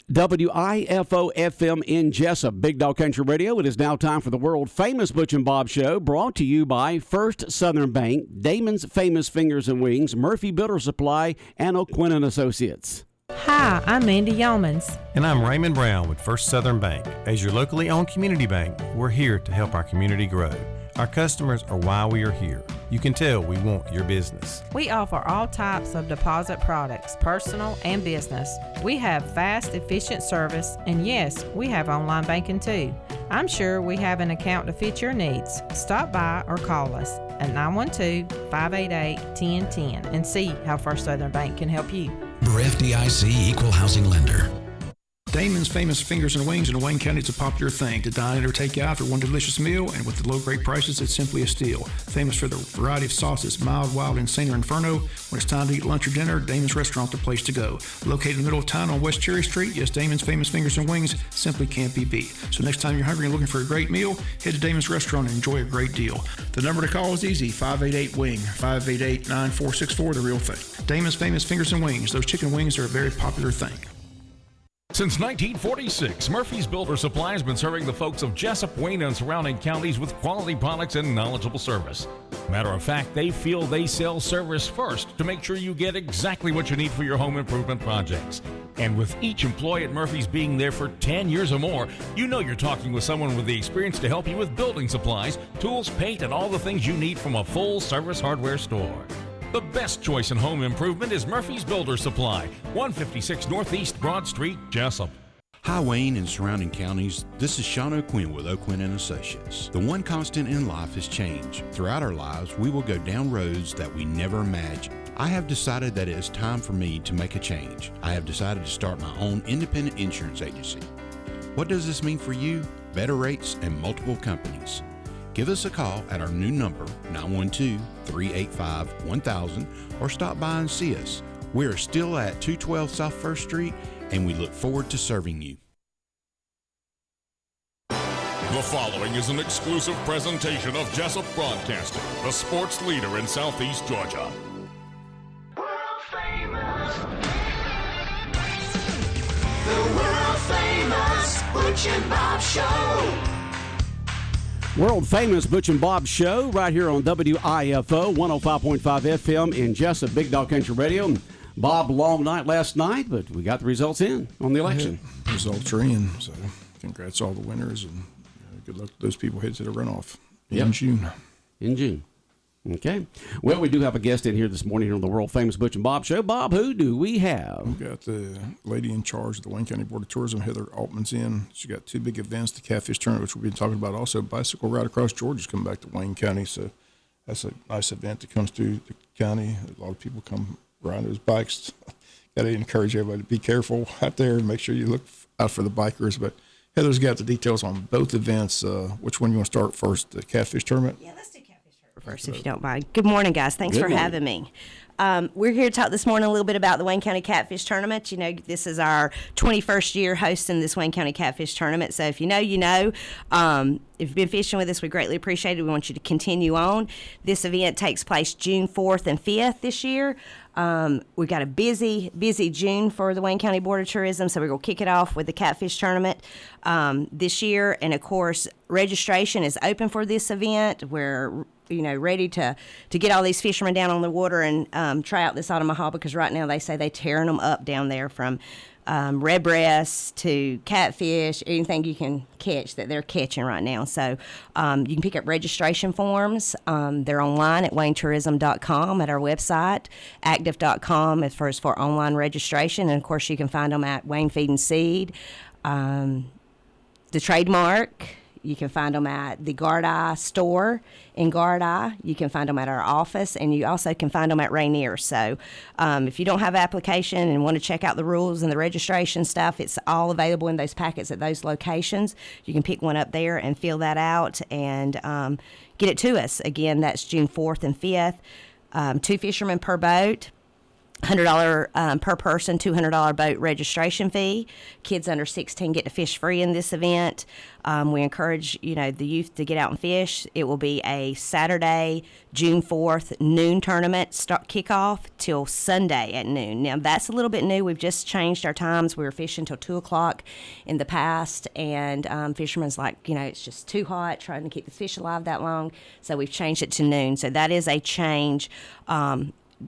WIFO FM in Jessup, Big Dog Country Radio. It is now time for the world famous Butch and Bob Show, brought to you by First Southern Bank, Damon's Famous Fingers and Wings, Murphy Builder Supply, and O'Quinn and Associates. Hi, I'm Mandy Yeomans. And I'm Raymond Brown with First Southern Bank. As your locally owned community bank, we're here to help our community grow. Our customers are why we are here. You can tell we want your business. We offer all types of deposit products, personal and business. We have fast, efficient service, and yes, we have online banking too. I'm sure we have an account to fit your needs. Stop by or call us at 912-588-1010 and see how First Southern Bank can help you. We're FDIC Equal Housing Lender. Damon's Famous Fingers and Wings in Wayne County is a popular thing. To dine in or take out for one delicious meal, and with the low great prices, it's simply a steal. Famous for the variety of sauces, mild, wild, insane, or inferno. When it's time to eat lunch or dinner, Damon's Restaurant the place to go. Located in the middle of town on West Cherry Street, yes, Damon's Famous Fingers and Wings simply can't be beat. So next time you're hungry and looking for a great meal, head to Damon's Restaurant and enjoy a great deal. The number to call is easy, 588-WING, 588-9464, the real thing. Damon's Famous Fingers and Wings. Those chicken wings are a very popular thing. Since 1946, Murphy's Builder Supply has been serving the folks of Jessup, Wayne, and surrounding counties with quality products and knowledgeable service. Matter of fact, they feel they sell service first to make sure you get exactly what you need for your home improvement projects. And with each employee at Murphy's being there for 10 years or more, you know you're talking with someone with the experience to help you with building supplies, tools, paint, and all the things you need from a full-service hardware store. The best choice in home improvement is Murphy's Builder Supply, 156 Northeast Broad Street, Jessup. Hi, Wayne and surrounding counties. This is Sean O'Quinn with O'Quinn and Associates. The one constant in life is change. Throughout our lives, we will go down roads that we never imagined. I have decided that it is time for me to make a change. I have decided to start my own independent insurance agency. What does this mean for you? Better rates and multiple companies. Give us a call at our new number, 912-385-1000, or stop by and see us. We are still at 212 South 1st Street, and we look forward to serving you. The following is an exclusive presentation of Jessup Broadcasting, the sports leader in Southeast Georgia. World famous. The world famous Butch and Bob Show. World famous Butch and Bob Show right here on WIFO 105.5 FM in Jessup, Big Dog Country Radio. Bob, long night last night, but we got the results in on the election. Yeah, results are in, so congrats to all the winners, and good luck to those people headed to the runoff in June. In June. Okay. Well, we do have a guest in here this morning on the world famous Butch and Bob Show. Bob, who do we have? We've got the lady in charge of the Wayne County Board of Tourism, Heather Altman's in. She got two big events, the Catfish Tournament, which we've been talking about. Also, Bicycle Ride Across Georgia's coming back to Wayne County, so that's a nice event that comes through the county. A lot of people come ride those bikes. Got to encourage everybody to be careful out there and make sure you look out for the bikers. But Heather's got the details on both events. Which one you want to start first, the Catfish Tournament? Yeah, let's do Catfish Tournament first, if you don't mind. Good morning, guys. Thanks for having me. We're here to talk this morning a little bit about the Wayne County Catfish Tournament. You know, this is our 21st year hosting this Wayne County Catfish Tournament. So if you know, you know. If you've been fishing with us, we greatly appreciate it. We want you to continue on. This event takes place June 4th and 5th this year. We've got a busy June for the Wayne County Board of Tourism, so we're going to kick it off with the Catfish Tournament this year. And, of course, registration is open for this event. We're ready to get all these fishermen down on the water and try out this Omaha, because right now they say they're tearing them up down there, from red breasts to catfish, anything you can catch that they're catching right now. So you can pick up registration forms. They're online at waynetourism.com, at our website, active.com as far as for online registration. And, of course, you can find them at Wayne Feed and Seed. The Trademark, you can find them at the Gardai store in Gardai. You can find them at our office, and you also can find them at Rainier. So if you don't have an application and want to check out the rules and the registration stuff, it's all available in those packets at those locations. You can pick one up there and fill that out and get it to us. Again, that's June 4th and 5th. 2 fishermen per boat. $100 per person, $200 boat registration fee. Kids under 16 get to fish free in this event. We encourage, the youth to get out and fish. It will be a Saturday, June 4th, noon tournament kickoff till Sunday at noon. Now, that's a little bit new. We've just changed our times. We were fishing till 2 o'clock in the past, and fishermen's like, it's just too hot trying to keep the fish alive that long. So we've changed it to noon. So that is a change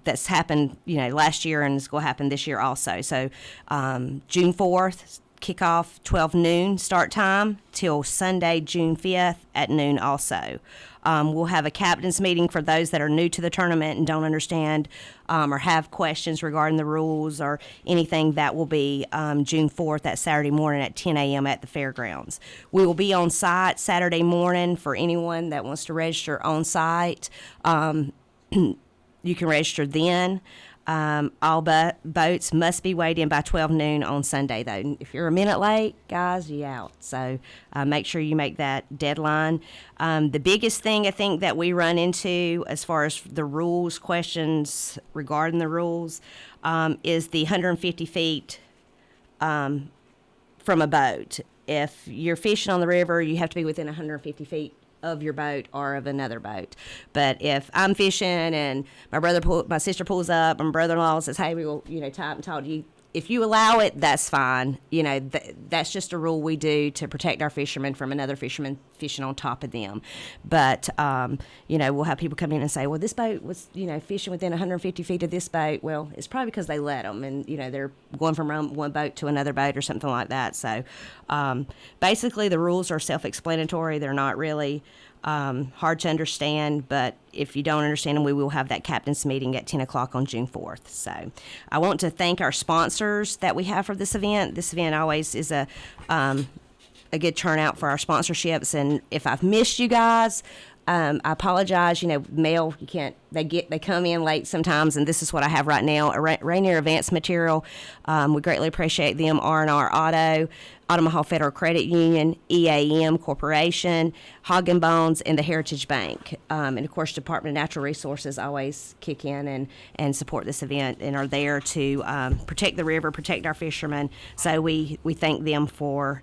that's happened, last year and is going to happen this year also. So June 4th, kickoff 12 noon start time till Sunday, June 5th at noon also. We'll have a captain's meeting for those that are new to the tournament and don't understand or have questions regarding the rules or anything. That will be June 4th, that Saturday morning at 10 a.m. at the fairgrounds. We will be on site Saturday morning for anyone that wants to register on site. You can register then. All boats must be weighed in by 12 noon on Sunday, though. If you're a minute late, guys, you're out. So make sure you make that deadline. The biggest thing I think that we run into as far as the rules, questions regarding the rules, is the 150 feet from a boat. If you're fishing on the river, you have to be within 150 feet of your boat or of another boat. But if I'm fishing and my sister pulls up and my brother-in-law says, hey, we will, tie up and talk to you, if you allow it, that's fine. That's just a rule we do to protect our fishermen from another fisherman fishing on top of them. But, we'll have people come in and say, well, this boat was, fishing within 150 feet of this boat. Well, it's probably because they let them and, they're going from one boat to another boat or something like that. So basically the rules are self-explanatory. They're not really hard to understand, but if you don't understand them, we will have that captain's meeting at 10 o'clock on June 4th. So I want to thank our sponsors that we have for this event. This event always is a good turnout for our sponsorships, and if I've missed you guys, I apologize. Mail, you can't, they come in late sometimes, and this is what I have right now, a Rainier Advance material. We greatly appreciate them, R&R Auto, Omaha Federal Credit Union, EAM Corporation, Hog and Bones, and the Heritage Bank. And, of course, Department of Natural Resources always kick in and support this event and are there to protect the river, protect our fishermen. So we thank them for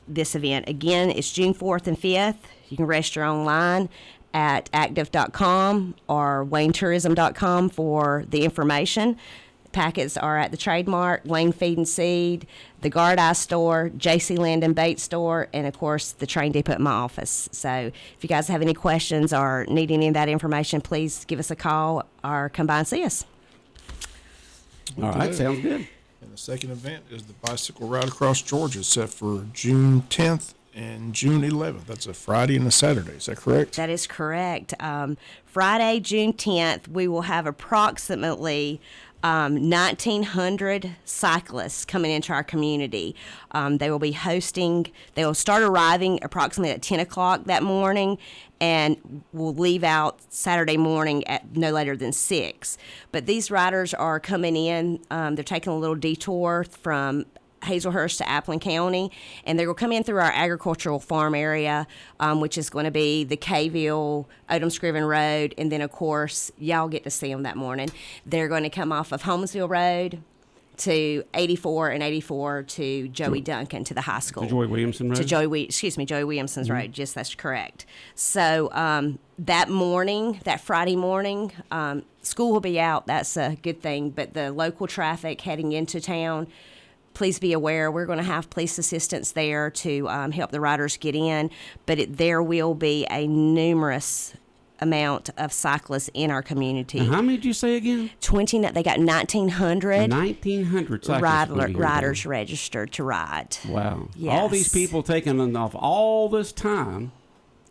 this event. Again, it's June 4th and 5th. You can register online at active.com or waynetourism.com for the information. Packets are at the Trademark, Wayne Feed and Seed, the Guard Eye Store, JC Land and Bait Store, and, of course, the Train Depot at my office. So if you guys have any questions or need any of that information, please give us a call or come by and see us. All right, sounds good. And the second event is the Bicycle Ride Across Georgia, set for June 10th and June 11th. That's a Friday and a Saturday. Is that correct? That is correct. Friday, June 10th, we will have approximately 1,900 cyclists coming into our community. They will start arriving approximately at 10 o'clock that morning, and will leave out Saturday morning at no later than 6. But these riders are coming in, they're taking a little detour from Hazelhurst to Appleton County, and they're going to come in through our agricultural farm area, which is going to be the Kayville, Odom Scriven Road, and then, of course, y'all get to see them that morning. They're going to come off of Holmesville Road to 84 and 84 to Joey Duncan to the high school. To Joey Williamson Road? Joey Williamson's Road. Yes, that's correct. So that morning, that Friday morning, school will be out. That's a good thing. But the local traffic heading into town, please be aware, we're going to have police assistance there to help the riders get in. But there will be a numerous amount of cyclists in our community. And how many did you say again? They got 1,900. 1,900 cyclists riders registered to ride. Wow. Yes. All these people taking off all this time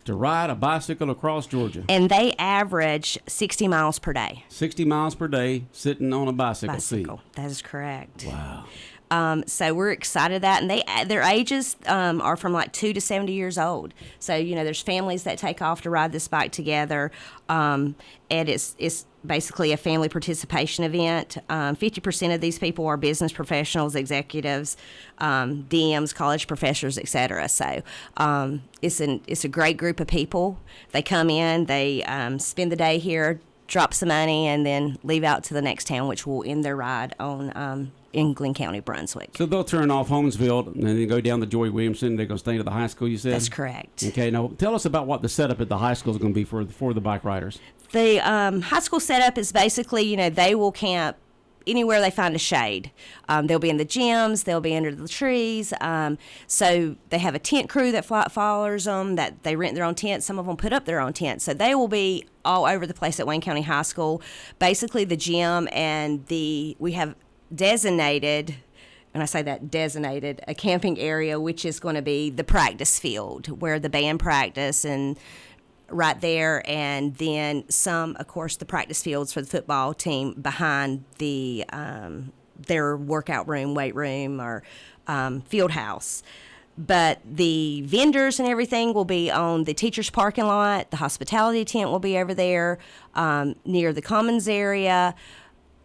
to ride a bicycle across Georgia. And they average 60 miles per day. 60 miles per day sitting on a bicycle seat. That is correct. Wow. So we're excited that, and their ages are from like 2 to 70 years old. So there's families that take off to ride this bike together, and it's basically a family participation event. 50% of these people are business professionals, executives, DMs, college professors, etc. So it's a great group of people. They come in, they spend the day here drop some money, and then leave out to the next town, which will end their ride on in Glenn County, Brunswick. So they'll turn off Holmesville and then go down to Joy Williamson. They're going to stay to the high school, you said? That's correct. Okay. Now, tell us about what the setup at the high school is going to be for the bike riders. The high school setup is basically, they will camp anywhere they find a shade. They'll be in the gyms, they'll be under the trees. So they have a tent crew that follows them, that they rent their own tent. Some of them put up their own tent. So they will be all over the place at Wayne County High School. Basically the gym and we have designated, and I say that designated, a camping area, which is going to be the practice field where the band practice and right there, and then some, of course, the practice fields for the football team behind their workout room, weight room, or field house. But the vendors and everything will be on the teachers' parking lot. The hospitality tent will be over there near the commons area.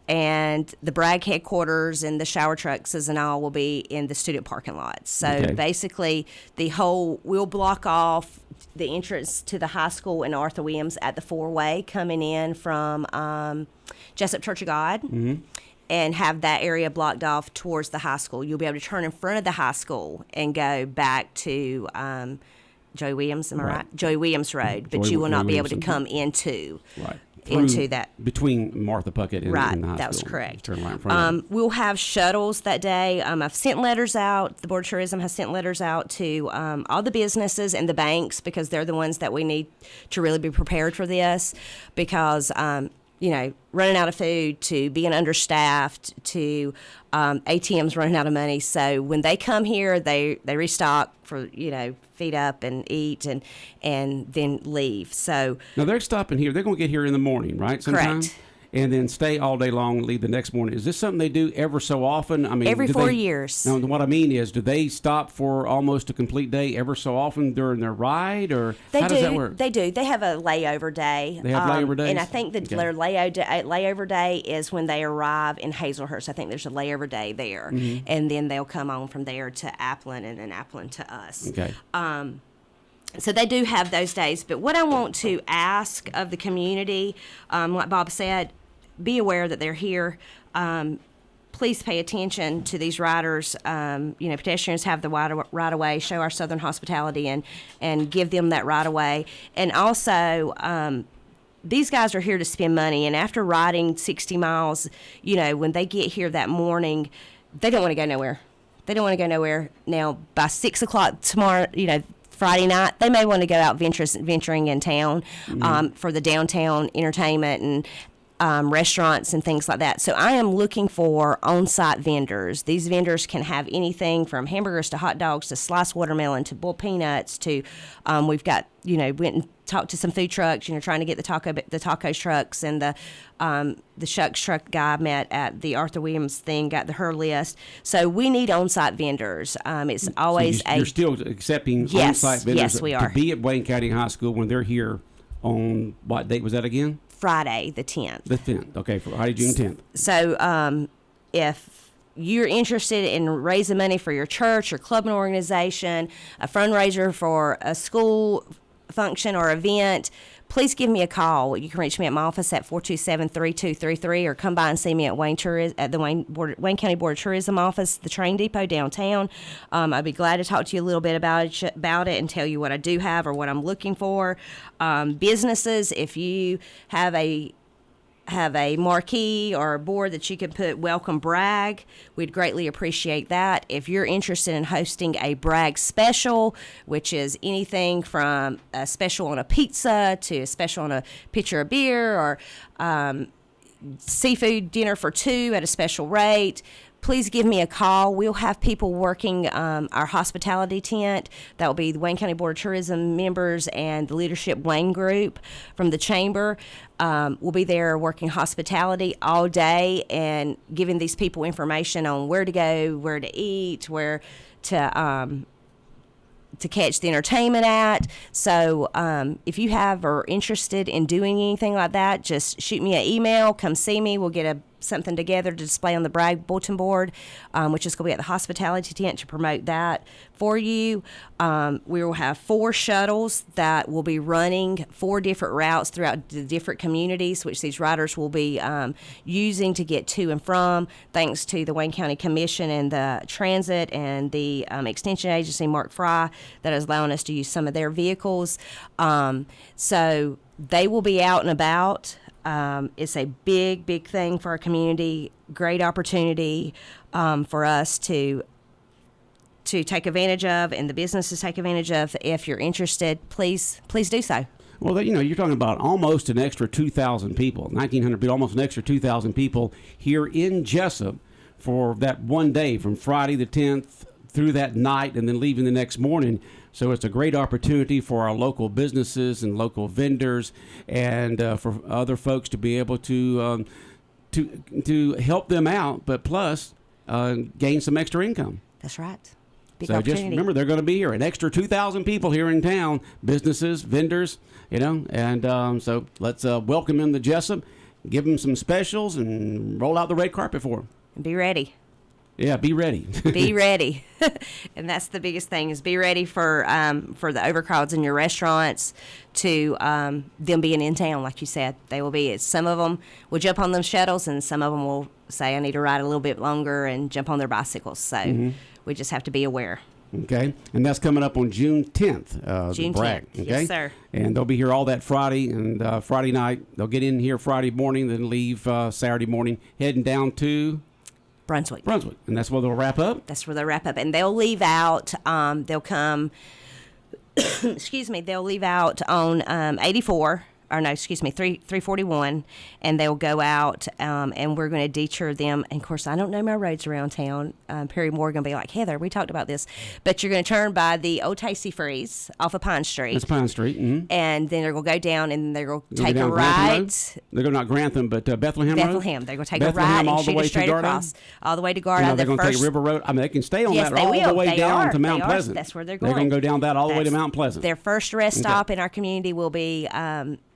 And the Bragg headquarters and the shower trucks and all will be in the student parking lots. So basically, we'll block off the entrance to the high school and Arthur Williams at the four-way coming in from Jessup Church of God, and have that area blocked off towards the high school. You'll be able to turn in front of the high school and go back to Joey Williams, am I right? Joey Williams Road, but you will not be able to come into that. Between Martha Puckett and the high school. That was correct. Turn right in front of it. We'll have shuttles that day. I've sent letters out. The Board of Tourism has sent letters out to all the businesses and the banks, because they're the ones that we need to really be prepared for this, because running out of food, to being understaffed, to ATMs running out of money. So when they come here, they restock for, feed up and eat and then leave. So now they're stopping here. They're going to get here in the morning, right? Sometime? Correct. And then stay all day long and leave the next morning. Is this something they do ever so often? I mean, every 4 years. No, what I mean is, do they stop for almost a complete day ever so often during their ride, or how does that work? They do. They have a layover day. They have layover days? And I think that their layover day is when they arrive in Hazelhurst. I think there's a layover day there. Mm-hmm. And then they'll come on from there to Applin, and then Applin to us. Okay. So they do have those days. But what I want to ask of the community, like Bob said, be aware that they're here. Please pay attention to these riders. Pedestrians have the right of way. Show our Southern hospitality and give them that right of way. And also, these guys are here to spend money. And after riding 60 miles, when they get here that morning, they don't want to go nowhere. They don't want to go nowhere. Now, by 6 o'clock tomorrow, Friday night, they may want to go out venturing in town for the downtown entertainment and restaurants and things like that. So I am looking for on-site vendors. These vendors can have anything from hamburgers to hot dogs to sliced watermelon to boiled peanuts to we've got went and talked to some food trucks, trying to get the tacos trucks, and the shucks truck guy met at the Arthur Williams thing, got her list. So we need on-site vendors. It's always you're still accepting on-site vendors. Yes, we are. To be at Wayne County High School when they're here on what date was that again? Friday, the 10th. The 10th, okay, Friday, June 10th. So if you're interested in raising money for your church or club and organization, a fundraiser for a school function or event, please give me a call. You can reach me at my office at 427-3233, or come by and see me at the Wayne County Board of Tourism office, the train depot downtown. I'd be glad to talk to you a little bit about it and tell you what I do have or what I'm looking for. Businesses, if you have a marquee or a board that you can put Welcome Bragg, we'd greatly appreciate that. If you're interested in hosting a Bragg special, which is anything from a special on a pizza to a special on a pitcher of beer, or seafood dinner for two at a special rate, please give me a call. We'll have people working our hospitality tent. That will be the Wayne County Board of Tourism members and the Leadership Wayne Group from the Chamber. We'll be there working hospitality all day and giving these people information on where to go, where to eat, where to catch the entertainment at. So if you are interested in doing anything like that, just shoot me an email, come see me. We'll get a something together to display on the brag bulletin board, which is going to be at the hospitality tent to promote that for you. We will have 4 shuttles that will be running 4 different routes throughout the different communities, which these riders will be using to get to and from, thanks to the Wayne County Commission and the Transit and the Extension Agency, Mark Fry, that is allowing us to use some of their vehicles. So they will be out and about. It's a big thing for our community. Great opportunity for us to take advantage of, and the businesses take advantage of. If you're interested, please do so. Well, you're talking about almost an extra 2,000 people, 1,900 people, almost an extra 2,000 people here in Jessup for that one day from Friday the 10th through that night and then leaving the next morning. So it's a great opportunity for our local businesses and local vendors and for other folks to be able to help them out, but plus gain some extra income. That's right. Big so opportunity. Just remember, they're going to be here. An extra 2,000 people here in town, businesses, vendors, and so let's welcome them to Jessup, give them some specials, and roll out the red carpet for them. And be ready. Yeah, be ready. Be ready. And that's the biggest thing, is be ready for the overcrowds in your restaurants, to them being in town, like you said. They will be. Some of them will jump on them shuttles, and some of them will say, I need to ride a little bit longer, and jump on their bicycles. So we just have to be aware. Okay, and that's coming up on June 10th. June brag, 10th, okay? yes, sir. And they'll be here all that Friday, and Friday night. They'll get in here Friday morning, then leave Saturday morning, heading down to Brunswick. And that's where they'll wrap up? That's where they'll wrap up. And they'll leave out, they'll come, they'll leave out on 341, and they'll go out, and we're going to detour them. And, of course, I don't know my roads around town. Perry Moore going to be like, Heather, we talked about this. But you're going to turn by the Old Tasty Freeze off of Pine Street. That's Pine Street. Mm-hmm. And then they're going to go down, and they're going to take a right. They're going to not Grantham, but Bethlehem Road? They're going to take a right and shoot it straight across. All the way to Garda. They're going to take River Road. I mean, they can stay on that all the way down to Mount Pleasant. That's where they're going. They're going to go down that all the way to Mount Pleasant. Their first rest stop in our community will be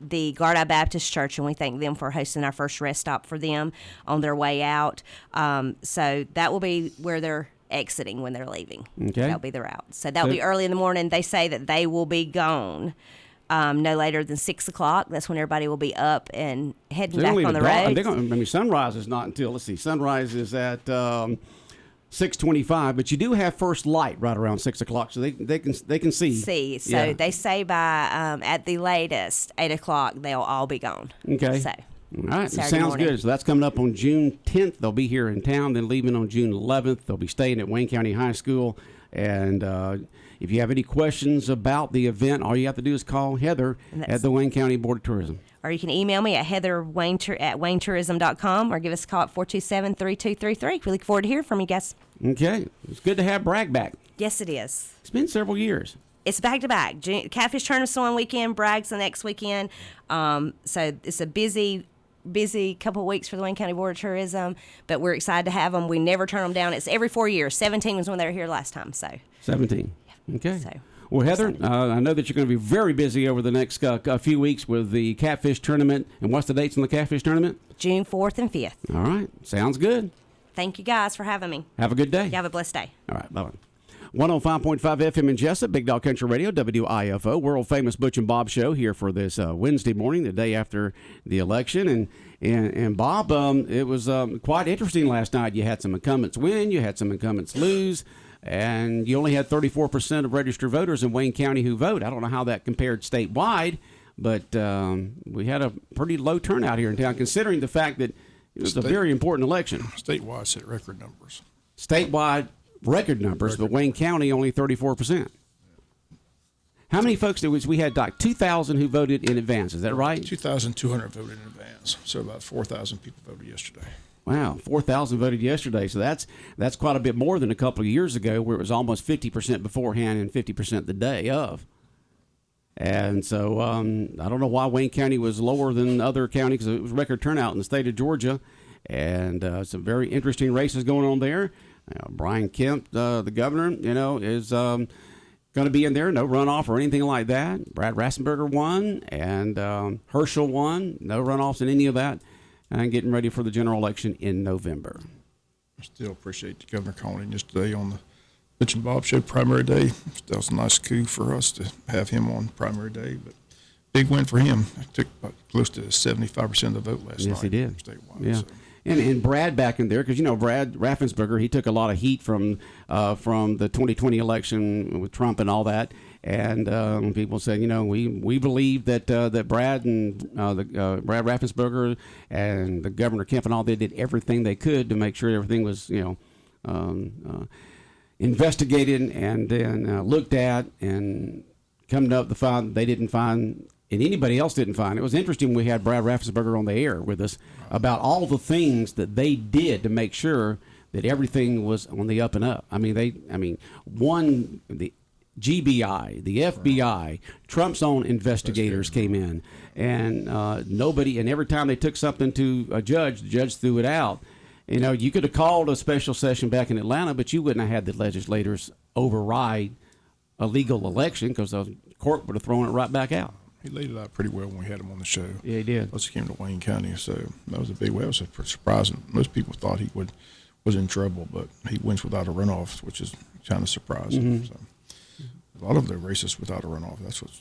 the Garda Baptist Church, and we thank them for hosting our first rest stop for them on their way out. So that will be where they're exiting when they're leaving. Okay. That'll be the route. So that'll be early in the morning. They say that they will be gone no later than 6 o'clock. That's when everybody will be up and heading back on the road. Sunrise is not until, sunrise is at 6:25, but you do have first light right around 6 o'clock, so they can see. So they say by at the latest 8 o'clock they'll all be gone. Okay. So, all right, Saturday sounds morning. good. So that's coming up on June 10th. They'll be here in town, then leaving on June 11th. They'll be staying at Wayne County High School. And if you have any questions about the event, all you have to do is call Heather at the Wayne County Board of Tourism. Or you can email me at heather@waynetourism.com, or give us a call at 427-3233. We look forward to hearing from you guys. Okay. It's good to have Bragg back. Yes, it is. It's been several years. It's back to back. Catfish Tournament's one weekend, Bragg's the next weekend. So it's a busy couple of weeks for the Wayne County Board of Tourism, but we're excited to have them. We never turn them down. It's every 4 years. 17 was when they were here last time. So 17. Okay. So, well, Heather, I know that you're going to be very busy over the next few weeks with the Catfish Tournament. And what's the dates on the Catfish Tournament? June 4th and 5th. All right. Sounds good. Thank you guys for having me. Have a good day. You have a blessed day. All right. Bye-bye. 105.5 FM in Jessup, Big Dog Country Radio, WIFO, world famous Butch and Bob show here for this Wednesday morning, the day after the election. And Bob, it was quite interesting last night. You had some incumbents win, you had some incumbents lose, and you only had 34% of registered voters in Wayne County who vote. I don't know how that compared statewide, but we had a pretty low turnout here in town, considering the fact that it was a very important election. Statewide set record numbers. Statewide record numbers, but Wayne County only 34%. How many folks did we had? Like 2,000 who voted in advance. Is that right? 2,200 voted in advance. So about 4,000 people voted yesterday. Wow, 4,000 voted yesterday. So that's quite a bit more than a couple of years ago, where it was almost 50% beforehand and 50% the day of. And so I don't know why Wayne County was lower than other counties, because it was record turnout in the state of Georgia, and some very interesting races going on there. Brian Kemp, the governor, is going to be in there. No runoff or anything like that. Brad Rassenberger won, and Herschel won. No runoffs in any of that. and getting ready for the general election in November. I still appreciate the governor calling in yesterday on the Butch and Bob Show primary day. That was a nice coup for us to have him on primary day, but big win for him. He took about close to 75% of the vote last night. Yes, he did. Statewide, yeah. So. And Brad back in there, because, Brad Raffensperger, he took a lot of heat from the 2020 election with Trump and all that. And people said, we believe that Brad and Brad Raffensperger and the Governor Kemp and all, they did everything they could to make sure everything was, investigated and then looked at and come up to find they didn't find. And anybody else didn't find. It was interesting. We had Brad Raffensperger on the air with us about all the things that they did to make sure that everything was on the up and up. The GBI, the FBI, Trump's own investigators came in, and nobody. And every time they took something to a judge, the judge threw it out. You could have called a special session back in Atlanta, but you wouldn't have had the legislators override a legal election because the court would have thrown it right back out. He laid it out pretty well when we had him on the show. Yeah, he did. Plus, he came to Wayne County, so that was a big way. It was surprising. Most people thought he was in trouble, but he wins without a runoff, which is kind of surprising. Mm-hmm. So, a lot of the races without a runoff. That's what's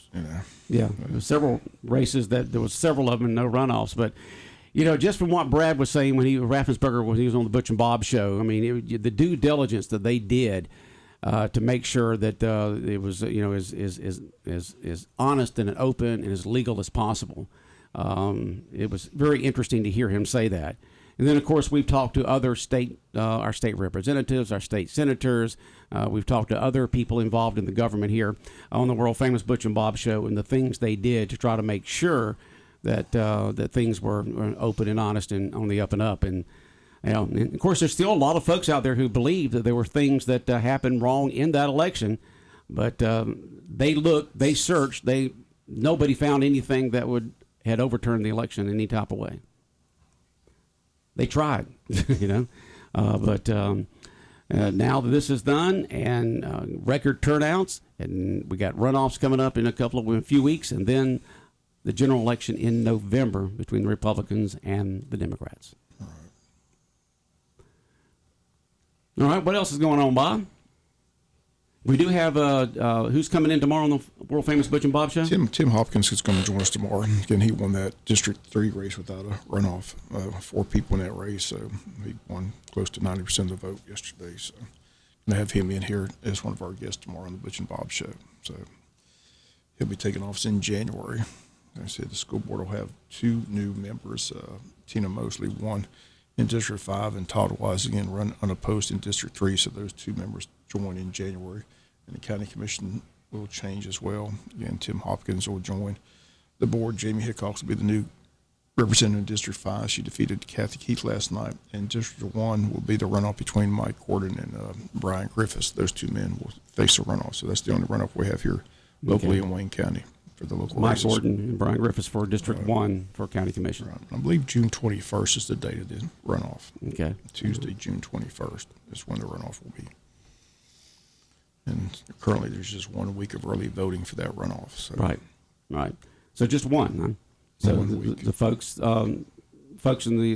Yeah, there were several races that there was several of them and no runoffs, but. Just from what Brad was saying when Raffensperger when he was on the Butch and Bob show, the due diligence that they did to make sure that it was as honest and open and as legal as possible. It was very interesting to hear him say that. And then, of course, we've talked to other our state representatives, our state senators. We've talked to other people involved in the government here on the world famous Butch and Bob show and the things they did to try to make sure that things were open and honest and on the up and up. And of course, there's still a lot of folks out there who believe that there were things that happened wrong in that election, but they looked, they searched, nobody found anything that had overturned the election in any type of way. They tried, but now that this is done and record turnouts, and we got runoffs coming up in a few weeks, and then the general election in November between the Republicans and the Democrats. All right, what else is going on, Bob? We do have who's coming in tomorrow on the world famous Butch and Bob show? Tim Hopkins is going to join us tomorrow. Again, he won that District 3 race without a runoff. 4 people in that race, so he won close to 90% of the vote yesterday. So going to have him in here as one of our guests tomorrow on the Butch and Bob show. So he'll be taking office in January. Like I said, the school board will have 2 new members, Tina Mosley, 1 in District 5, and Todd Wise, again, run unopposed in District 3, so those 2 members join in January. And the county commission will change as well. Again, Tim Hopkins will join the board. Jamie Hickox will be the new representative in District 5. She defeated Kathy Keith last night. And District 1 will be the runoff between Mike Gordon and Brian Griffiths. Those 2 men will face a runoff, so that's the only runoff we have here locally in Wayne County. For the local Mike races. Gordon and Brian Griffiths for District 1 for County Commission. Right. I believe June 21st is the date of the runoff. Okay. Tuesday, June 21st is when the runoff will be. And currently there's just 1 week of early voting for that runoff. So. Right. So just one. Huh? So 1 week. The folks in the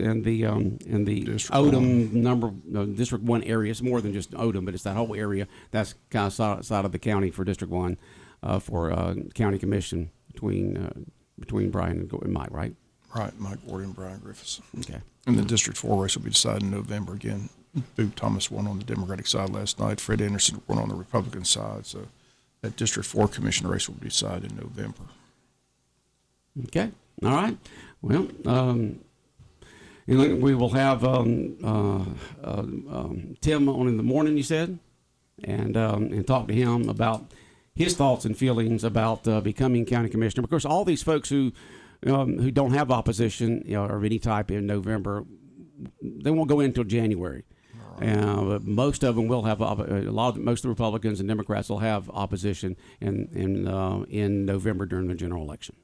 District Odom District 1 area. It's more than just Odom, but it's that whole area. That's kind of side of the county for District 1. For county commission between Brian and Mike, right? Right, Mike Gordon and Brian Griffiths. Okay. And the District 4 race will be decided in November. Again, Boo Thomas won on the Democratic side last night. Fred Anderson won on the Republican side. So that District 4 commission race will be decided in November. Okay. All right. Well, we will have Tim on in the morning, you said, and talk to him about his thoughts and feelings about becoming county commissioner. Of course, all these folks who don't have opposition of any type in November, they won't go in until January. But most of them will have most of the Republicans and Democrats will have opposition in November during the general election.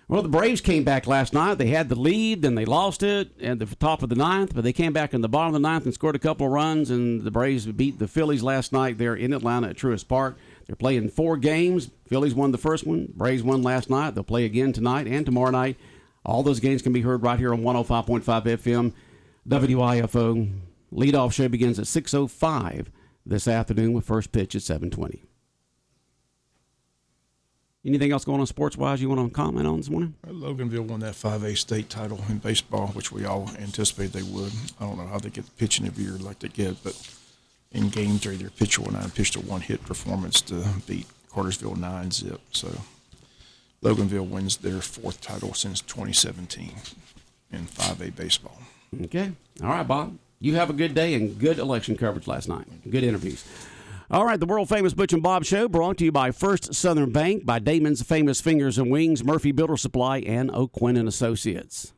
Well, the Braves came back last night. They had the lead, then they lost it at the top of the 9th, but they came back in the bottom of the 9th and scored a couple of runs, and the Braves beat the Phillies last night there in Atlanta at Truist Park. They're playing 4 games. Phillies won the first one. Braves won last night. They'll play again tonight and tomorrow night. All those games can be heard right here on 105.5 FM, WIFO. Leadoff show begins at 6:05 this afternoon with first pitch at 7:20. Anything else going on sports-wise you want to comment on this morning? Loganville won that 5A state title in baseball, which we all anticipated they would. I don't know how they get the pitching every year like they get, but in Game 3, their pitcher went out and pitched a one-hit performance to beat Cartersville 9-0. So Loganville wins their 4th title since 2017 in 5A baseball. Okay. All right, Bob. You have a good day and good election coverage last night. Good interviews. All right, the world-famous Butch and Bob Show brought to you by First Southern Bank, by Damon's Famous Fingers and Wings, Murphy Builder Supply, and O'Quinn & Associates.